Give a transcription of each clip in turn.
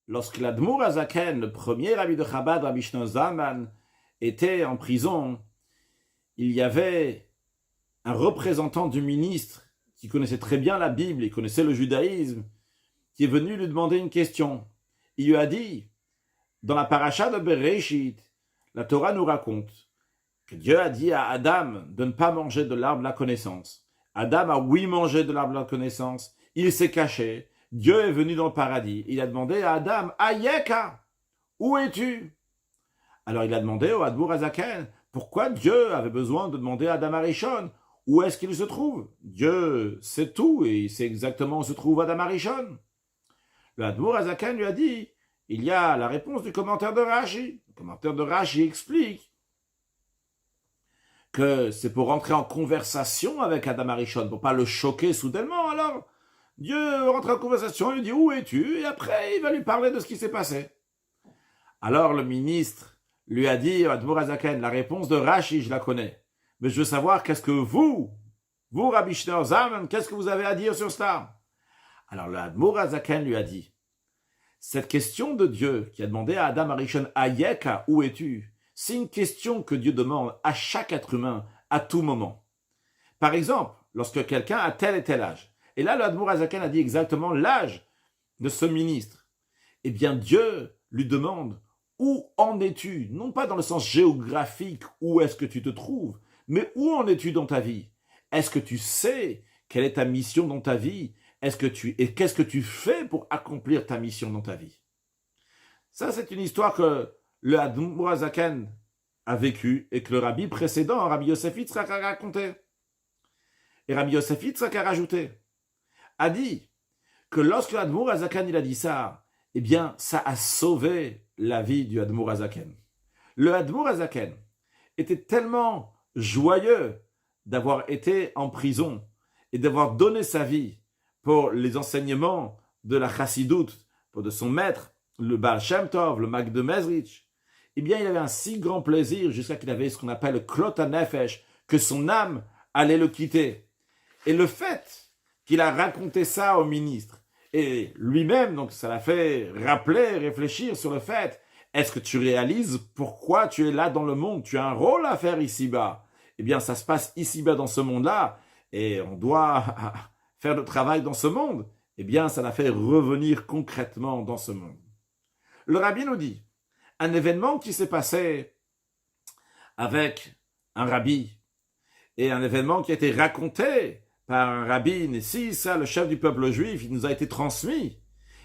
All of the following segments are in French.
lorsque l'Admour Azaken, le premier rabbi de Chabad, Rabbi Shlomo Zalman, était en prison, il y avait un représentant du ministre qui connaissait très bien la Bible, il connaissait le judaïsme, qui est venu lui demander une question. Il lui a dit, dans la paracha de Bereshit, la Torah nous raconte que Dieu a dit à Adam de ne pas manger de l'arbre de la connaissance. Adam a oui mangé de l'arbre de la connaissance, il s'est caché, Dieu est venu dans le paradis, il a demandé à Adam, Ayeka, où es-tu? Alors il a demandé au Admour Azaken, pourquoi Dieu avait besoin de demander à Adam Arishon, où est-ce qu'il se trouve? Dieu sait tout et il sait exactement où se trouve Adam Arishon. Le Admour Azaken lui a dit, il y a la réponse du commentaire de Rashi. Le commentaire de Rashi explique que c'est pour rentrer en conversation avec Adam Arishon, pour pas le choquer soudainement. Alors, Dieu rentre en conversation, il lui dit, où es-tu? Et après, il va lui parler de ce qui s'est passé. Alors, le ministre lui a dit, Admour Azaken, la réponse de Rashi, je la connais. Mais je veux savoir, qu'est-ce que vous, Rabbi Shlomo Zalman, qu'est-ce que vous avez à dire sur cela? Alors, le Admour Azaken lui a dit, cette question de Dieu qui a demandé à Adam Arishon, Ayeka, où es-tu? C'est une question que Dieu demande à chaque être humain, à tout moment. Par exemple, lorsque quelqu'un a tel et tel âge, et là, le Admour Azaken a dit exactement l'âge de ce ministre, eh bien, Dieu lui demande, où en es-tu? Non pas dans le sens géographique, où est-ce que tu te trouves, mais où en es-tu dans ta vie? Est-ce que tu sais quelle est ta mission dans ta vie? Et qu'est-ce que tu fais pour accomplir ta mission dans ta vie? Ça, c'est une histoire que le Admour Azaken a vécue et que le rabbi précédent, Rabbi Yosef Yitzchak, a raconté. Et Rabbi Yosef Yitzchak a rajouté, a dit que lorsque l'Admour Azaken il a dit ça, eh bien, ça a sauvé la vie du Admour Azaken. Le Admour Azaken était tellement joyeux d'avoir été en prison et d'avoir donné sa vie pour les enseignements de la Chassidoute, pour de son maître, le Baal Shem Tov, le Mag de Mezrich, eh bien, il avait un si grand plaisir jusqu'à qu'il avait ce qu'on appelle le Klot HaNefesh, que son âme allait le quitter. Et le fait qu'il a raconté ça au ministre, et lui-même, donc ça l'a fait rappeler, réfléchir sur le fait, est-ce que tu réalises pourquoi tu es là dans le monde? Tu as un rôle à faire ici-bas. Eh bien, ça se passe ici-bas dans ce monde-là, et on doit faire le travail dans ce monde. Eh bien, ça l'a fait revenir concrètement dans ce monde. Le rabbi nous dit, un événement qui s'est passé avec un rabbi, et un événement qui a été raconté par un rabbin, et si ça, le chef du peuple juif, il nous a été transmis,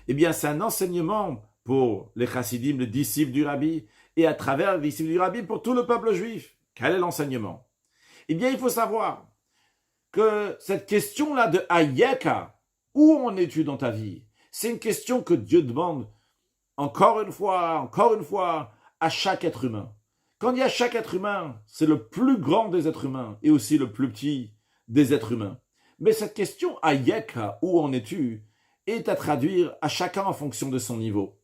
eh bien, c'est un enseignement pour les chassidim, les disciples du rabbi, et à travers les disciples du rabbi pour tout le peuple juif. Quel est l'enseignement? Eh bien, il faut savoir que cette question-là de Ayeka, où en es-tu dans ta vie? C'est une question que Dieu demande encore une fois, à chaque être humain. Quand il y a chaque être humain, c'est le plus grand des êtres humains et aussi le plus petit des êtres humains. Mais cette question Ayeka, où en es-tu, est à traduire à chacun en fonction de son niveau.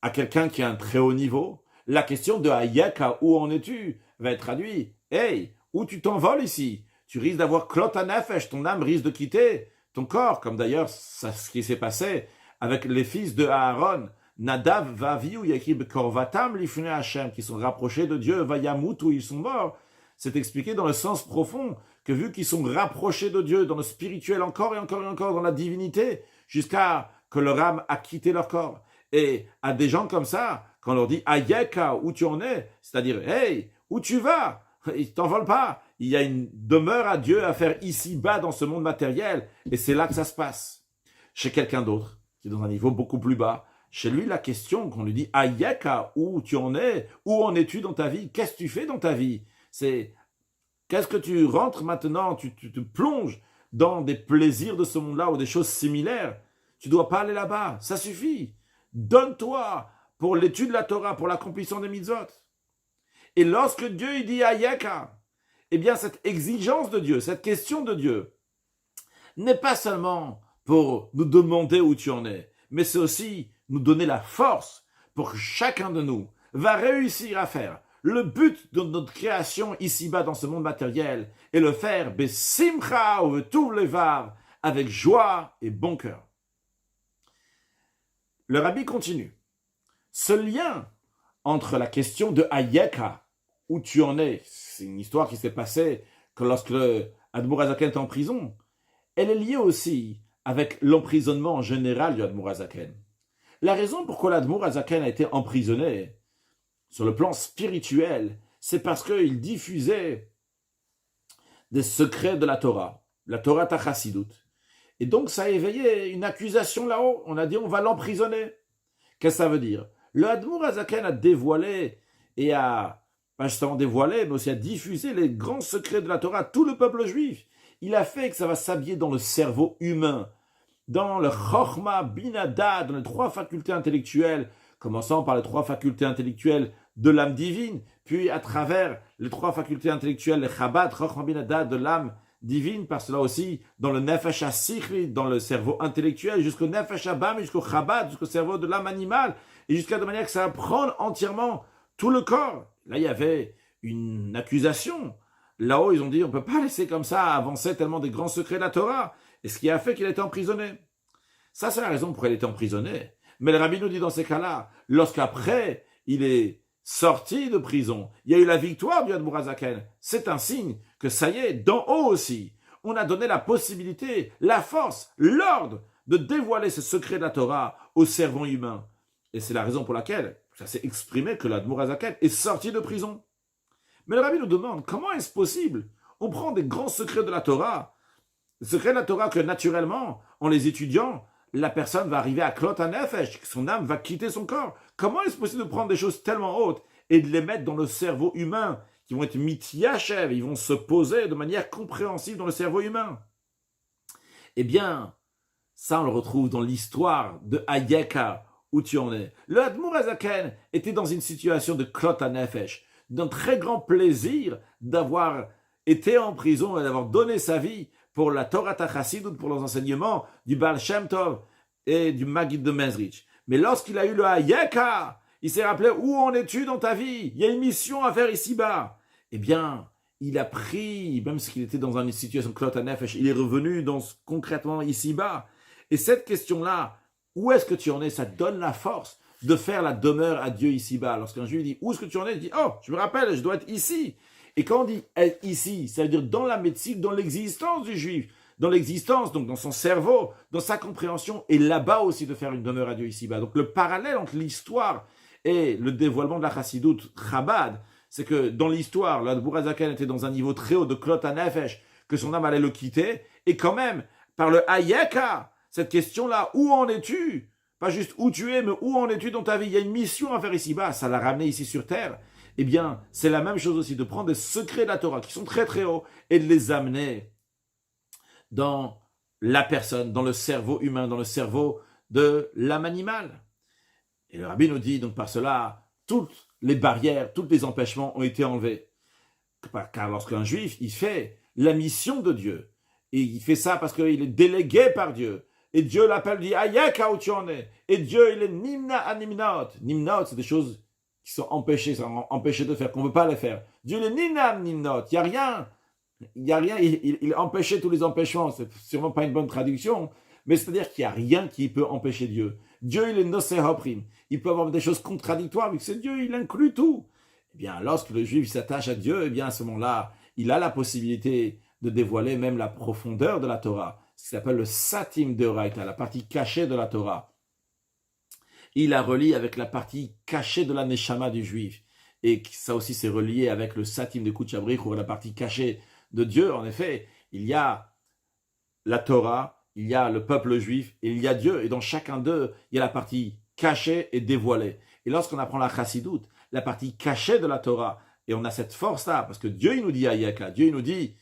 À quelqu'un qui a un très haut niveau, la question de Ayeka, où en es-tu, va être traduite. Hey, où tu t'envoles ici? Tu risques d'avoir Klot HaNefesh, ton âme risque de quitter ton corps, comme d'ailleurs ce qui s'est passé avec les fils de Aaron, Nadav, Vaviou, Yakib, Korvatam, Lifnei Hashem, qui sont rapprochés de Dieu, Vayamut, où ils sont morts. C'est expliqué dans le sens profond que vu qu'ils sont rapprochés de Dieu, dans le spirituel encore et encore et encore, dans la divinité, jusqu'à que leur âme a quitté leur corps. Et à des gens comme ça, quand on leur dit Ayeka, où tu en es, c'est-à-dire, hey, où tu vas? Ils t'envolent pas. Il y a une demeure à Dieu à faire ici-bas dans ce monde matériel, et c'est là que ça se passe. Chez quelqu'un d'autre, qui est dans un niveau beaucoup plus bas, chez lui, la question qu'on lui dit Ayeka, où tu en es? Où en es-tu dans ta vie? Qu'est-ce que tu fais dans ta vie? C'est qu'est-ce que tu rentres maintenant? Tu te plonges dans des plaisirs de ce monde-là ou des choses similaires. Tu dois pas aller là-bas. Ça suffit. Donne-toi pour l'étude de la Torah, pour l'accomplissement des mitzvot. Et lorsque Dieu il dit Ayeka, eh bien cette exigence de Dieu, cette question de Dieu, n'est pas seulement pour nous demander où tu en es, mais c'est aussi nous donner la force pour que chacun de nous va réussir à faire le but de notre création ici-bas dans ce monde matériel et le faire besimcha ou tout levar avec joie et bon cœur. Le rabbi continue. ce lien entre la question de Hayeka, où tu en es, c'est une histoire qui s'est passée que lorsque Admour Hazaken était en prison, elle est liée aussi avec l'emprisonnement en général du Admour Hazaken. La raison pourquoi l'Admour Hazaken a été emprisonné, sur le plan spirituel, c'est parce qu'il diffusait des secrets de la Torah Tachasidut. Et donc ça a éveillé une accusation là-haut. On a dit on va l'emprisonner. Qu'est-ce que ça veut dire? Le Admour Hazaken a dévoilé et a, pas justement dévoilé, mais aussi a diffusé les grands secrets de la Torah à tout le peuple juif. Il a fait que ça va s'habiller dans le cerveau humain, dans le Chochma, Binada, dans les 3 facultés intellectuelles, commençant par les 3 facultés intellectuelles de l'âme divine, puis à travers les 3 facultés intellectuelles, les Chabad, Chochma, Binada, de l'âme divine, par cela aussi dans le Nefesh HaSichli, dans le cerveau intellectuel, jusqu'au Nefesh HaBam, jusqu'au Chabad, jusqu'au cerveau de l'âme animale, et jusqu'à de manière que ça va prendre entièrement tout le corps. Là, il y avait une accusation. Là-haut, ils ont dit, on ne peut pas laisser comme ça avancer tellement des grands secrets de la Torah. Et ce qui a fait qu'il a été emprisonné. Ça, c'est la raison pour laquelle il était emprisonné. Mais le rabbi nous dit dans ces cas-là, lorsqu'après, il est sorti de prison, il y a eu la victoire du Admour Hazaken. C'est un signe que ça y est, d'en haut aussi, on a donné la possibilité, la force, l'ordre de dévoiler ce secret de la Torah au cerveau humain. Et c'est la raison pour laquelle ça s'est exprimé que l'Admour Hazaken est sorti de prison. Mais le rabbi nous demande, comment est-ce possible? On prend des grands secrets de la Torah, les secrets de la Torah que naturellement, en les étudiant, la personne va arriver à Klot HaNefesh, son âme va quitter son corps. Comment est-ce possible de prendre des choses tellement hautes et de les mettre dans le cerveau humain, qui vont être mityachev, ils vont se poser de manière compréhensible dans le cerveau humain? Eh bien, ça on le retrouve dans l'histoire de Hayeka, où tu en es. Le Admour Hazaken était dans une situation de Klot HaNefesh, d'un très grand plaisir d'avoir été en prison et d'avoir donné sa vie pour la Torah Tachasidut, pour les enseignements du Baal Shem Tov et du Maggid de Mezrich. Mais lorsqu'il a eu le Hayeka, il s'est rappelé, où en es-tu dans ta vie? Il y a une mission à faire ici-bas. Eh bien, il a pris, même s'il était dans une situation de Klot HaNefesh, il est revenu concrètement ici-bas. Et cette question-là, où est-ce que tu en es? Ça donne la force de faire la demeure à Dieu ici-bas. Lorsqu'un juif dit, où est-ce que tu en es? Il dit, oh, je me rappelle, je dois être ici. Et quand on dit être ici, ça veut dire dans la médecine, dans l'existence du juif, dans l'existence, donc dans son cerveau, dans sa compréhension, et là-bas aussi de faire une demeure à Dieu ici-bas. Donc le parallèle entre l'histoire et le dévoilement de la Chassidut Chabad, c'est que dans l'histoire, l'Admour Hazaken était dans un niveau très haut de Klot HaNefesh, que son âme allait le quitter, et quand même, par le Hayeka, cette question-là, où en es-tu? Pas juste où tu es, mais où en es-tu dans ta vie? Il y a une mission à faire ici-bas, ça l'a ramené ici sur terre. Eh bien, c'est la même chose aussi, de prendre des secrets de la Torah qui sont très très hauts et de les amener dans la personne, dans le cerveau humain, dans le cerveau de l'âme animale. Et le rabbi nous dit, donc par cela, toutes les barrières, tous les empêchements ont été enlevés. Car lorsqu'un juif, il fait la mission de Dieu, et il fait ça parce qu'il est délégué par Dieu, et Dieu l'appelle, dit, Hayeka, où tu en es? Et Dieu, il est Nimna Animnaot. Nimnaot, c'est des choses qui sont empêchés de faire, qu'on ne veut pas les faire. Dieu est Ninam Nimnot, il n'y a rien, il empêchait tous les empêchements, c'est sûrement pas une bonne traduction, mais c'est-à-dire qu'il n'y a rien qui peut empêcher Dieu. Dieu, il est Noseh Hoprim, il peut avoir des choses contradictoires, mais c'est Dieu, il inclut tout. Eh bien, lorsque le juif s'attache à Dieu, eh bien, à ce moment-là, il a la possibilité de dévoiler même la profondeur de la Torah, ce qui s'appelle le Satim Deoraita, la partie cachée de la Torah. Il la relie avec la partie cachée de la Neshama du juif. Et ça aussi, c'est relié avec le Satim de Kutchabrich, ou la partie cachée de Dieu. En effet, il y a la Torah, il y a le peuple juif, et il y a Dieu. Et dans chacun d'eux, il y a la partie cachée et dévoilée. Et lorsqu'on apprend la Chassidut, la partie cachée de la Torah, et on a cette force-là, parce que Dieu, il nous dit Hayeka, Dieu, il nous dit,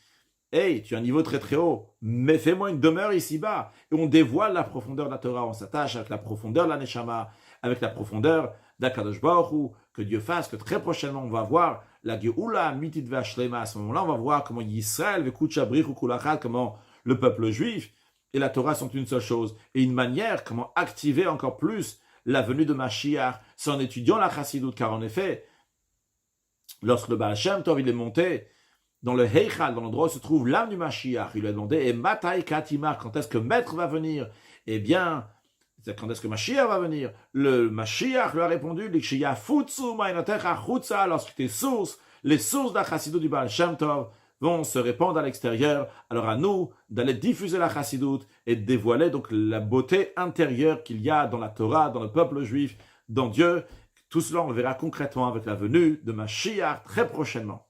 hey, tu as un niveau très très haut, mais fais-moi une demeure ici-bas. Et on dévoile la profondeur de la Torah, on s'attache avec la profondeur de la Neshama, avec la profondeur d'Akadosh Baruch Hu, que Dieu fasse, que très prochainement on va voir la Geoula Mitit Vashlema. À ce moment-là, on va voir comment Yisrael, Vekutchabrich ou Kulachad, comment le peuple juif et la Torah sont une seule chose, et une manière comment activer encore plus la venue de Mashiach, c'est en étudiant la Chassidut, car en effet, lorsque le Baal Shem Tov il est monté dans le Heichal, dans l'endroit où se trouve l'âme du Mashiach, il lui a demandé, et Matai Katimar, quand est-ce que Maître va venir? Eh bien, C'est quand est-ce que Mashiach va venir? Le Mashiach lui a répondu, lorsque tes sources, les sources de la chassidut du Baal Shem Tov, vont se répandre à l'extérieur, alors à nous d'aller diffuser la chassidut et de dévoiler donc la beauté intérieure qu'il y a dans la Torah, dans le peuple juif, dans Dieu. Tout cela, on le verra concrètement avec la venue de Mashiach très prochainement.